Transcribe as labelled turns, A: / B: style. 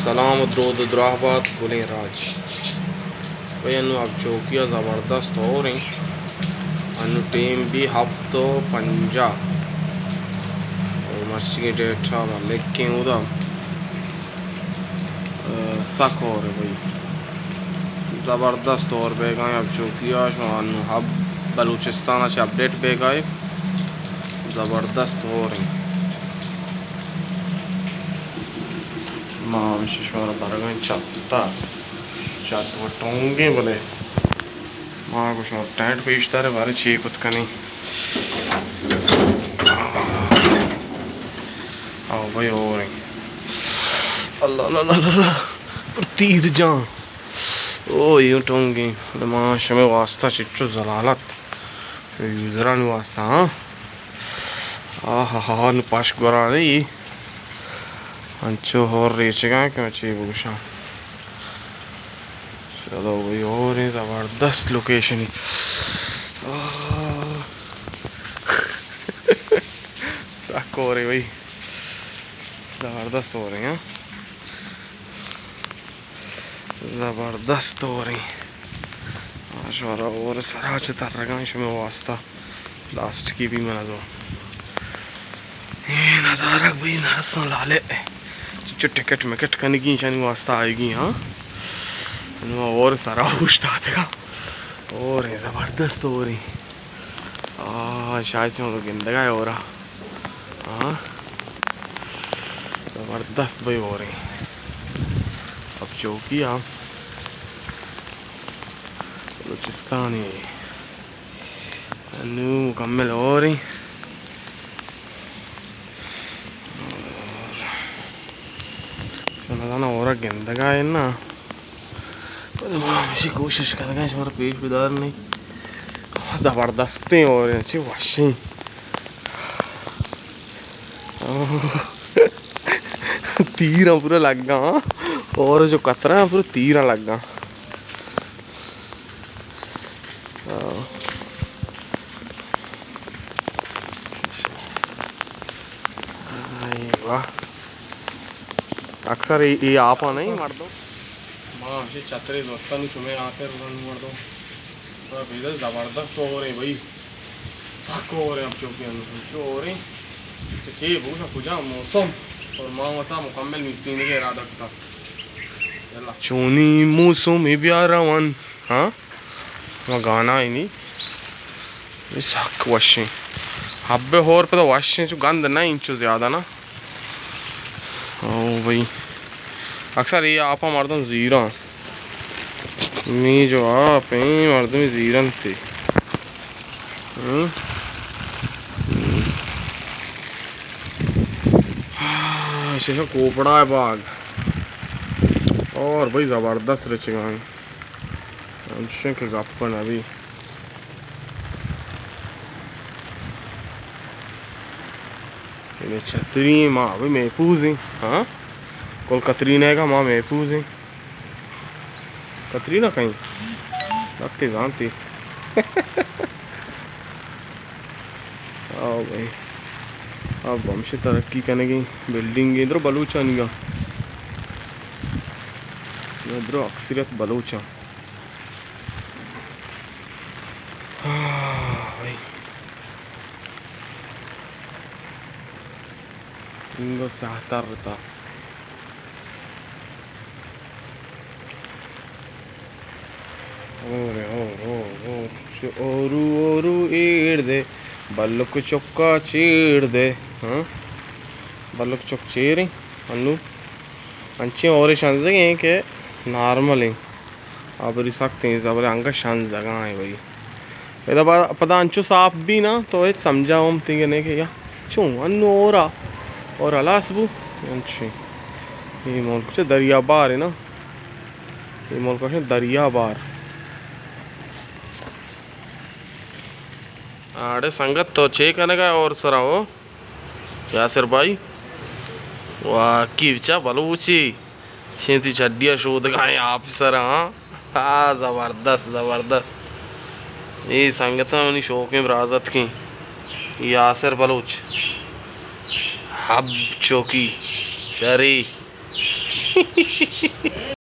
A: सलाम द्रोद द्राहबाद गुलें राज भाई अनु अब चौकिया ज़बरदस्त हो रही अनु टीम भी हफ्तो पंजा और मस्ती डेट लेकिन उदा सक हो रहे भाई ज़बरदस्त और बेगा अब चौकिया अनु हब बलूचिस्तान से अपडेट बेगा ज़बरदस्त हो रही मां शिशोर बरगन चत्ता चत वटोंगे बोले मां कुछ टैंट पेशता रे बारे ची कुछ कनी आओ भाई हो रही अल्लाह अल्लाह अल्लाह तीर जा ओ ये टोंगे मां शमे वास्ता चिच्चो जलालत यूजरा नु वास्ता आहा हा नु पाश गोरा नहीं अंचो और रेचेगा कि अच्छी बुशा चलो भाई और ज़बरदस्त लोकेशन ही हो रही भाई ज़बरदस्त हो रही हैं ज़बरदस्त हो रही आशवारा और सरा तर रहा इसमें वास्ता लास्ट की भी मना दो नज़ारा भाई नरसा लाले जो टिकट मिकट करने की शानी वास्ता आएगी हाँ और सारा पूछता था और ज़बरदस्त हो रही शायद से हम लोग गिंदगा हो रहा हाँ ज़बरदस्त भाई हो रही अब चौकी आप बलूचिस्तान मुकम्मल हो रही ना और गंदगा है ना तो कोशिश करेंगे हमारा पेट बिदार नहीं ज़बरदस्त और अच्छी वाशी तीर पूरा लग गया और जो कतरा है पूरा तीर लग गया वाह अक्सर ये आप नहीं मार दो माँ से छतरे दोस्तों ने सुबह आकर मार दो तो भैया ज़बरदस्त हो रहे भाई सक हो रहे अब चौकी जो हो रहे चाहिए भूसा पूजा मौसम और माँ होता मुकम्मल मिसीने के इरादा था चोनी मौसम प्यारावन हाँ वहाँ गाना ही नहीं सक वशे हब्बे और पता वशे जो गंद ना इंचो ज़्यादा ना ओ भाई अक्सर ये आप मर्दम जीरा मी जो आप मर्दम जीरन थे कोपड़ा है बाग और भाई ज़बरदस्त रचेगा के गप्पन अभी छतरी माँ भाई महफूज है हाँ कल कतरीना का माँ महफूज है कतरीना कहीं लगते जानती आओ भाई अब हमसे तरक्की करने की बिल्डिंग इधर बलूचा नहीं गा इधर अक्सरियत बलूचा इनको सहता ओरू ओरू ईड़ दे बल्लुक चौका चीड़ दे हाँ बल्लुक चौक चीर अनु अंचे और शांत जगह के नॉर्मल है अब सकते हैं सब अंग शांत जगह है भाई इधर पता अंचो साफ भी ना तो ये समझा हम तीन ने क्या चूँ अनु और अलासबू अच्छी ये मुल्क से दरिया बार है ना ये मुल्क से दरिया बार आड़े संगत तो चे कनेगा और सरा हो यासिर भाई वाह की विचा बलूची शेंती चड्डिया शोध गाए आप सर हाँ ज़बरदस्त ज़बरदस्त ये संगत में शौक में बराजत की यासिर बलूच हब चौकी शरी